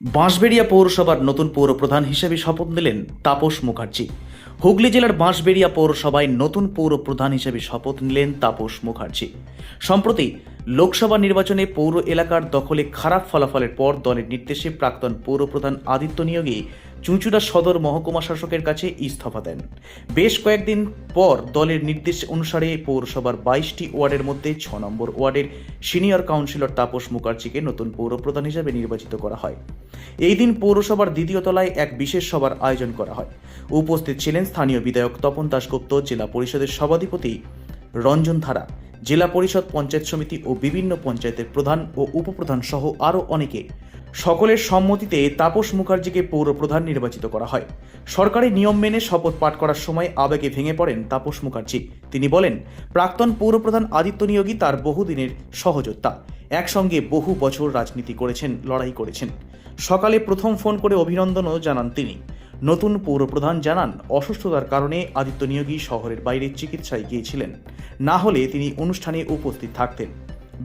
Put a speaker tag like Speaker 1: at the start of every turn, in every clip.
Speaker 1: বাঁশবেড়িয়া পৌরসভার নতুন পৌরপ্রধান হিসেবে শপথ নিলেন তাপস মুখার্জি। হুগলি জেলার বাঁশবেড়িয়া পৌরসভায় নতুন পৌরপ্রধান হিসেবে শপথ নিলেন তাপস মুখার্জি। সম্প্রতি লোকসভা নির্বাচনে পৌর এলাকার দখলে খারাপ ফলাফলের পর দলের নির্দেশে প্রাক্তন পৌরপ্রধান আদিত্য নিয়োগী চুঁচুড়া সদর মহকুমা শাসকের কাছে ইস্তফা দেন। বেশ কয়েকদিন পর দলের নির্দেশ অনুসারে পৌরসভার 22টি ওয়ার্ডের মধ্যে 6 নম্বর ওয়ার্ডের সিনিয়র কাউন্সিলর তাপস মুখার্জিকে নতুন পৌরপ্রধান হিসেবে নির্বাচিত করা হয়। এই দিন পৌরসভার দ্বিতীয় তলায় এক বিশেষ সভার আয়োজন করা হয়। উপস্থিত ছিলেন স্থানীয় বিধায়ক তপন দাশগুপ্ত, জেলা পরিষদের সভাধিপতি রঞ্জন ধারা, জেলা পরিষদ, পঞ্চায়েত সমিতি ও বিভিন্ন পঞ্চায়েতের প্রধান ও উপপ্রধান সহ আরও অনেকে। সকলের সম্মতিতে তাপস মুখার্জিকে পৌরপ্রধান নির্বাচিত করা হয়। সরকারি নিয়ম মেনে শপথ পাঠ করার সময় আবেগে ভেঙে পড়েন তাপস মুখার্জি। তিনি বলেন, প্রাক্তন পৌরপ্রধান আদিত্য নিয়োগী তার বহুদিনের সহযোদ্ধা। একসঙ্গে বহু বছর রাজনীতি করেছেন, লড়াই করেছেন। সকালে প্রথম ফোন করে অভিনন্দনও জানান তিনি। নতুন পৌরপ্রধান জানান, অসুস্থতার কারণে আদিত্য নিয়োগী শহরের বাইরে চিকিৎসায় গিয়েছিলেন, না হলে তিনি অনুষ্ঠানে উপস্থিত থাকতেন।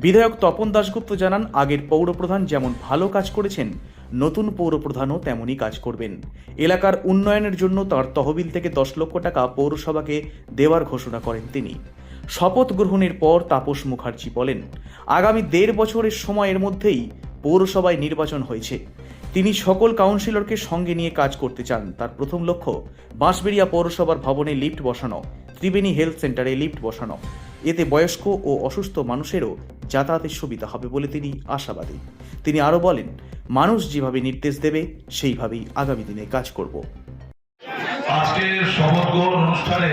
Speaker 1: বিধায়ক তপন দাশগুপ্ত জানান, আগের পৌরপ্রধান যেমন ভালো কাজ করেছেন, নতুন পৌরপ্রধানও তেমনই কাজ করবেন। এলাকার উন্নয়নের জন্য তার তহবিল থেকে 10 লক্ষ টাকা পৌরসভাকে দেওয়ার ঘোষণা করেন তিনি। শপথ গ্রহণের পর তাপস মুখার্জি বলেন, আগামী 1.5 বছরের সময়ের মধ্যেই পৌরসভায় নির্বাচন হয়েছে। তিনি সকল কাউন্সিলরকে সঙ্গে নিয়ে কাজ করতে চান। তার প্রথম লক্ষ্য বাঁশবেড়িয়া পৌরসভার ভবনে লিফট বসানো, ত্রিবেণী হেলথ সেন্টারে লিফট বসানো। এতে বয়স্ক ও অসুস্থ মানুষেরও যাতায়াতের সুবিধা হবে বলে তিনি আশাবাদী। তিনি আরও বলেন, মানুষ যেভাবে নির্দেশ দেবে সেইভাবেই আগামী দিনে কাজ করব।
Speaker 2: আজকের শপথ গ্রহণ অনুষ্ঠানে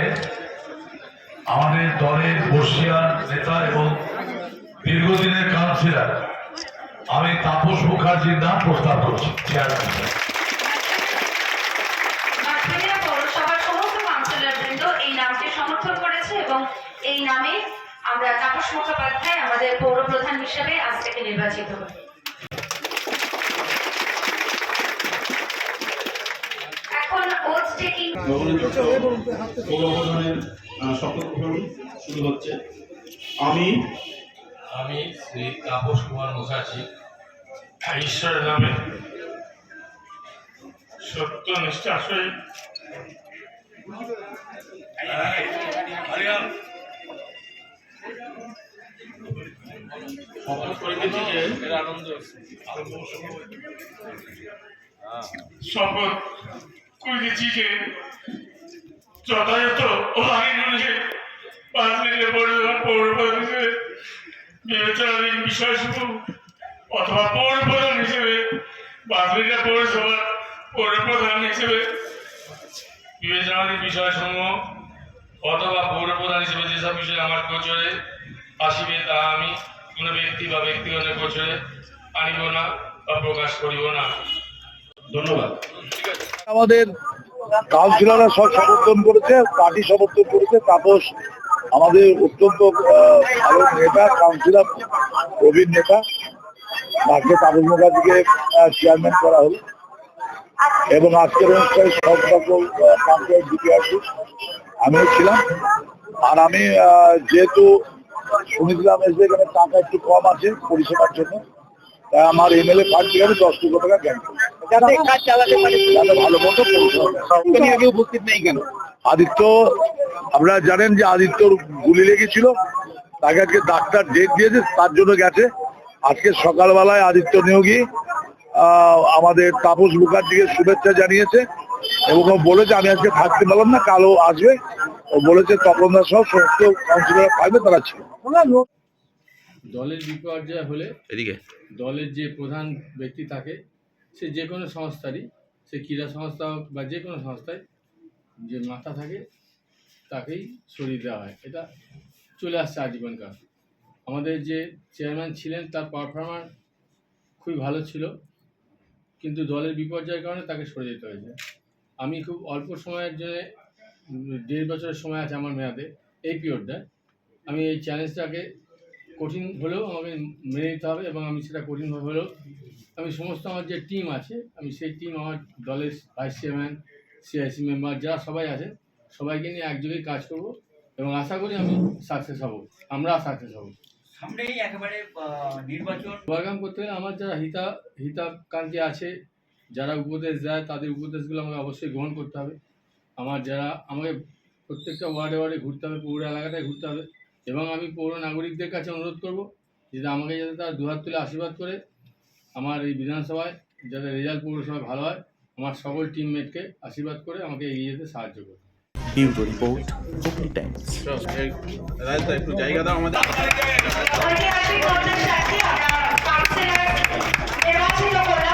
Speaker 2: আমাদের দলের বর্ষিয়ান নেতা এবং দীর্ঘদিনের কাউন্সিলর আমি তাপস মুখার্জির নাম প্রস্তাব করছি চেয়ারম্যান।
Speaker 3: বাঁশবেড়িয়া পৌরসভার সমস্ত কাউন্সিলরবৃন্দ এই নামকে সমর্থন করেছে এবং এই নামে আমরা তাপস মুখোপাধ্যায় আমাদের পৌরপ্রধান হিসেবে আজ থেকে নির্বাচিত হই। এখন ওথ টেকিং
Speaker 4: পৌরপ্রধানের শপথ গ্রহণ শুরু হচ্ছে।
Speaker 5: আমি শ্রী তাপস কুমার মুখার্জি ঈশ্বরের নামে সত্য নিষ্ঠার সহিত
Speaker 4: শপথ করিতেছি যে
Speaker 5: শপথ করিতেছি যে যথাযথ ও আইন অনুযায়ী বাঁশবেড়িয়া পৌরসভার পৌরপ্রধান হিসেবে বিবেচনাধীন বিষয়সমূহ অথবা পৌরপ্রধান হিসেবে বাঁশবেড়িয়া পৌরসভার পৌরপ্রধান হিসেবে বিবেচনাধীন বিষয়সমূহ অথবা পৌরপ্রধান হিসেবে যেসব বিষয়ে আমার গোচরে আসিবে তা আমি কোনো ব্যক্তি বা ব্যক্তিগতের গোচরে আনিব না বা প্রকাশ করিব না।
Speaker 4: ধন্যবাদ।
Speaker 6: আমাদের কাউন্সিলররা সব সমর্থন করেছে, পার্টি সমর্থন করেছে। তাপস আমাদের অত্যন্ত ভালো নেতা, কাউন্সিলর, প্রবীণ নেতা। আজকে তাপস মুখার্জিকে চেয়ারম্যান করা হলো এবং আজকের অনুষ্ঠানে সব সকল কাউন্সিলর আমিও ছিলাম। আর আমি যেহেতু শুনেছিলাম এসে এখানে টাকা একটু কম আছে পরিষেবার জন্য, তাই আমার এমএলএ ফান্ড থেকে আমি 10 লক্ষ টাকা জ্ঞান করি ভালো মতো উপস্থিত নেই কেন। আদিত্য, আপনারা জানেন যে আদিত্যর গুলি লেগেছিল, তাকে আজকে ডাক্তার ডেট দিয়েছে, তার জন্য গেছে। আজকে সকালবেলায় আদিত্য নিয়োগী আমাদের তাপস মুখার্জিকে শুভেচ্ছা জানিয়েছে এবং ও বলেছে আমি আজকে থাকতে পারলাম না, কালও আসবে। ও বলেছে তপনদা সহ সমস্ত কাউন্সিলর থাকবে, তারা ছিল।
Speaker 7: দলের বিপর্যয় হলে দলের যে প্রধান ব্যক্তি থাকে, সে যে কোনো সংস্থারই, সে ক্রীড়া সংস্থা হোক বা যে কোনো সংস্থায় যে মাথা থাকে তাকেই সরিয়ে দেওয়া হয়। এটা চলে আসছে আজীবনকাল। আমাদের যে চেয়ারম্যান ছিলেন তার পারফরম্যান্স খুবই ভালো ছিল, কিন্তু দলের বিপর্যয়ের কারণে তাকে সরিয়ে দিতে হয়েছে। আমি খুব অল্প সময়ের জন্য 1.5 বছরের সময় আছে আমার মেয়াদে, এই পিরিয়ডটায় আমি এই চ্যালেঞ্জটাকে কঠিন হলেও আমাকে মেনে নিতে হবে এবং আমি সেটা কঠিনভাবে হলেও আমি সমস্ত আমার যে টিম আছে, আমি সেই টিম, আমার দলের ভাইস চেয়ারম্যান, সিআইসি মেম্বার যারা সবাই আছে, সবাইকে নিয়ে একযোগে কাজ করব এবং আশা করি আমি সাকসেস হব, আমরা সাকসেস হব।
Speaker 8: সামনেই একেবারে নির্বাচন
Speaker 7: প্রোগ্রাম করতে গেলে আমার যারা হিতাকাঙ্ক্ষী আছে যারা উপদেশ দেয় তাদের উপদেশগুলো আমাকে অবশ্যই গ্রহণ করতে হবে। আমাকে প্রত্যেকটা ওয়ার্ডে ঘুরতে হবে, পৌর এলাকাটায় ঘুরতে হবে, এবং আমি পৌর নাগরিকদের কাছে অনুরোধ করব যাতে আমাকে তারা দুহাত তুলে আশীর্বাদ করে আমার এই বিধানসভায় যাতে রেজাল্ট পৌরসভায় ভালো হয়, আমার সকল টিমমেটকে আশীর্বাদ করে আমাকে এগিয়ে যেতে সাহায্য করবে।
Speaker 1: Bureau report, Hooghly Times.
Speaker 4: রাজদা একটু জায়গা দাও আমাদের।
Speaker 3: ঐতিহাসিক ঘটনার সাথে আমরা কাউন্সিলর নির্বাচিত করলাম।